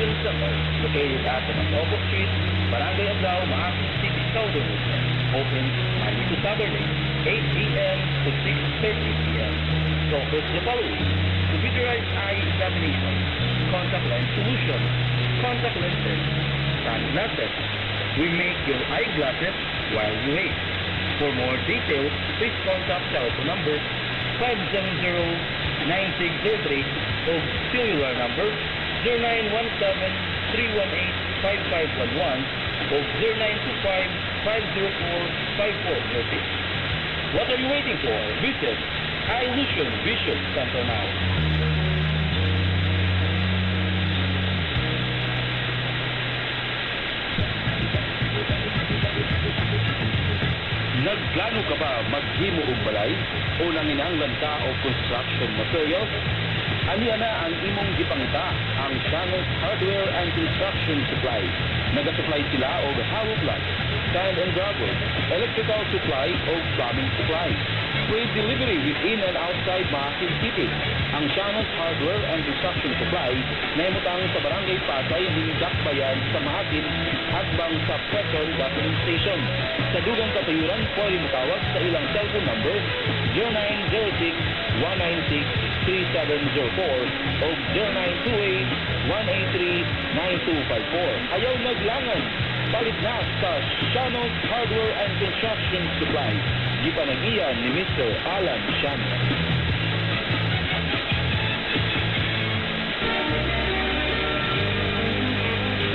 Medical Center, located at Matoco Street, Barangay Aglao, Maasin City, Southern Luzon. Open Monday to Saturday, 8 p.m. to 6:30 p.m. So offers the following: computerized eye examination, contact lens solution, contact lenses, sunglasses. We make your eyeglasses while you wait. For more details, please contact telephone number 570-9603 o cellular number 0917-318-5511 o 0925-504-5406. What are you waiting for? Visit Illusion Vision Center now. Nagplano ka ba maghimo og balay o nanginahanglan ka og construction materials? Aniya na ang imong gipangita, ang Shanos Hardware and Construction Supply. Nagasupply sila og hollow blocks, sand and gravel, electrical supply o plumbing supply. Free delivery within and outside Maasin City. Ang Shanos Hardware and Construction Supply na imutang sa Barangay Pasay, Hindakbayan sa Maasin at bang sa Quezon Gasoline Station. Sa dugang katayuran, pwede matawag sa ilang cellphone number 0906-196-3704 o 0928-183-9254. Ayaw naglangan, palit na sa Shanos Hardware and Construction Supply. Gipanagiyan ni Mr. Alan Shanos.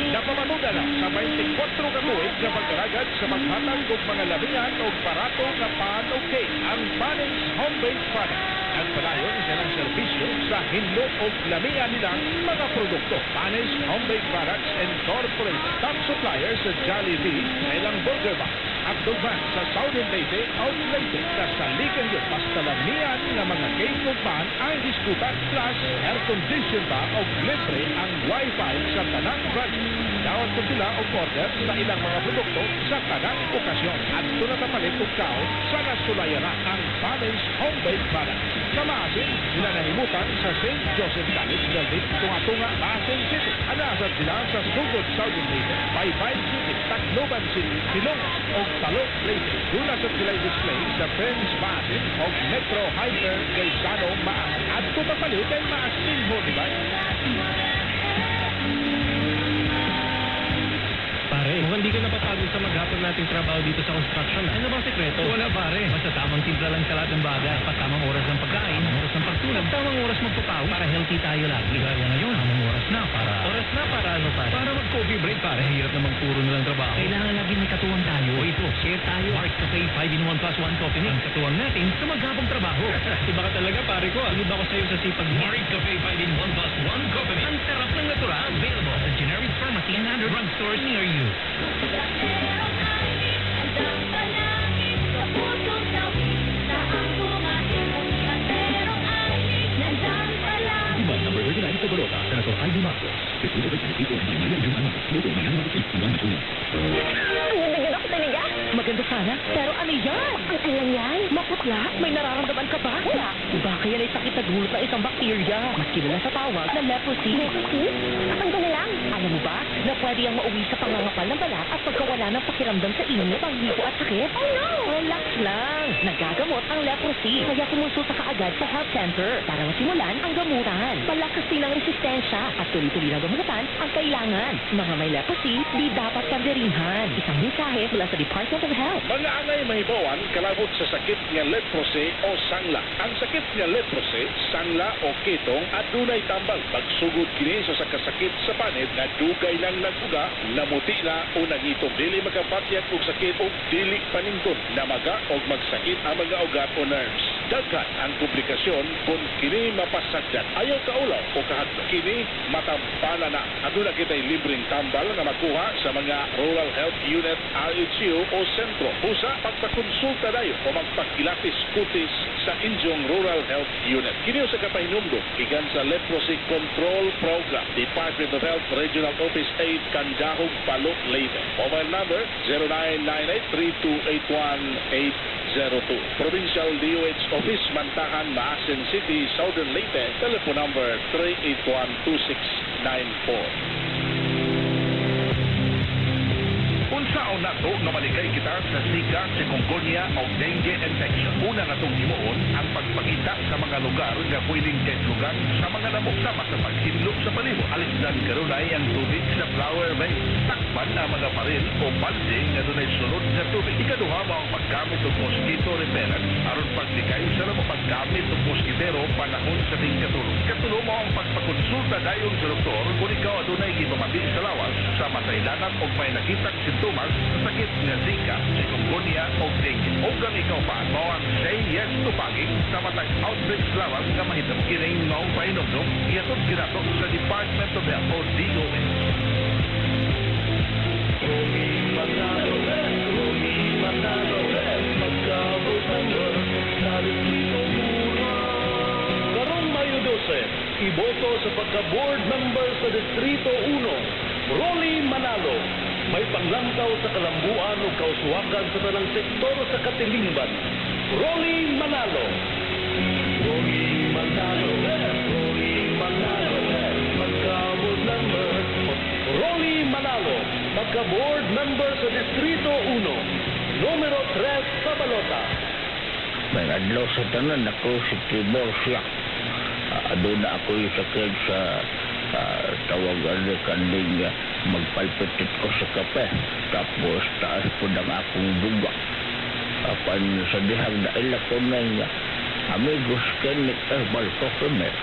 Napamanuga na sa 24 katuig sa pagkaragad sa maghatag og mga labihan o barato na pan-okay ang Panis Home-Based Product. Nagpadayon silang serbisyo sa hinlo o lamihan nilang mga produkto. Panis Home-Based Products Incorporated, top supplier sa Jollibee na ilang burger box at dugman sa Southern Leyte, Outlated na sa Lican yun. Basta lamihan ng mga cake o pan ang diskutan plus air condition ba o libre ang wifi sa tanang branch. Dawat ko sila o order sa ilang mga produkto sa tanang okasyon. At tunatapalit o kao sa nasulayan na ang Panis Home-Based Products. Sa Maasin, sila nahimutan sa St. Joseph College Building, Tunga-Tunga, Maasin City. Anasad sila sa Sugod, Southern Leyte, Baybay City, Tacloban City, Silongo o Talok Leyte. Dunasad sila display sa Friends Maasin o Metro Hyper Quezano Maasin. At tutapalit ay Maasin mo, di ba? Pare, mukhang di ka napapagod sa maghapon nating trabaho dito sa construction. Ano bang sekreto? Wala pare. Basta tamang timpla lang sa lahat ng bagay. Dapat tamang oras ng pagkain, tamang oras ng pagtulog, tamang oras magpapawi para healthy tayo lagi. Kaya ngayon, tamang oras na para... Oras na para ano pare? Para mag-coffee break pare. Hirap namang puro na lang trabaho. Kailangan lagi may katuwang tayo. O ito, share tayo. Mark Cafe 5-in-1 plus 1 coffee mix. Ang katuwang natin sa maghapong trabaho. Iba ka talaga pare ko. Alib ako sa'yo sa sipag. Mark Cafe 5-in-1 plus 1 coffee mix. Ang sarap ng natural. Available sa generic pharmacy and other drug stores near you. Demand number 39 sa Balota, Senator Ivy Marcos. Ang ganda ako talaga. Maganda sana, pero ano yan? Ang alam yan? Maputla? May nararamdaman ka ba? Wala. Baka yan ay sakit na dulot ng isang bakterya. Mas kilala sa tawag na leprosy. Leprosy? Ang na lang. Alam mo ba na pwede ang mauwi sa pangangapal ng balat at pagkawala ng pakiramdam sa inyo, panghipo at sakit? Oh no! Relax lang. Nagagamot ang leprosy. Kaya kumonsulta ka agad sa health center para masimulan ang gamutan. Malakas din ang resistensya at tuloy-tuloy na gamutan ang kailangan. Mga may leprosy, di dapat panderinhan. Isang mensahe mula sa Department of Health. Mga angay mahibawan kalabot sa sakit nga leprosy o sangla. Ang sakit nga leprosy, sangla o kitong adunay tambal. Pagsugod kini sa sakasakit sa panid nga dugay lang nagbuga, namuti na o nangitong dili makapakyat og sakit o dili panington, namaga og magsakit ang mga ugat o nerves. Daghan ang komplikasyon kung kini mapasagdan. Ayaw kaulaw o kahadlo. Kini matampana na. Aduna kita'y libreng tambal na makuha sa mga Rural Health Unit, RHU o sentro. Usa, pagpakonsulta dayo o magpakilatis kutis sa inyong Rural Health Unit. Kini sa kapahinumdo, igan sa Leprosy Control Program, Department of Health Regional Office 8, Candahog, Palo, Leyte. Mobile number 0998-3281-802. Provincial DOH Office, Mantahan, Maasin City, Southern Leyte. Telephone number 381-2694. Maon na to nga maligay kita sa Zika, chikungunya o dengue infection. Una na itong himuon ang pagpakita sa mga lugar nga pwedeng kaitlugan sa mga lamok sama sa paghinlo sa palibot. Alisdan karunay ang tubig sa flower vase. Takpan ang mga paril o balde nga dunay sulod nga tubig. Ikaduha mo ang paggamit ng mosquito repellent aron paglikay sa lamok. Paggamit ng moskitero panahon sa ting katulog. Katulog mo ang pagpakonsulta dayon sa doktor kung ikaw adunay gipamati sa lawas sa masailanan o may nakitang sintomas sa sakit nga Zika, chikungunya o dengue. O kang ikaw pa, mo ang say yes to paging sa matag outbreak sa lawas nga mahitap kining maong painomdom iatod kinato sa Department of Health o DOH. Karong Mayo 12, iboto sa pagka-board member sa Distrito 1, Rolly Manalo. May panglantaw sa kalambuan o kauswagan sa tanang sektor sa Katilingban. Rolly Manalo. Rolly Manalo. Rolly Manalo. Pagka-board member. Rolly Manalo. Pagka-board member sa Distrito 1, numero 3 sa Balota. May adlaw sa tanan ako si Tibor siya. Doon na ako sakit sa tawagan ni kanding magpalpitit ko sa kape. Tapos taas po ng akong duga. Apan sa dihang na ilako na niya, amigos Kenneth Herbal Coffee Mix.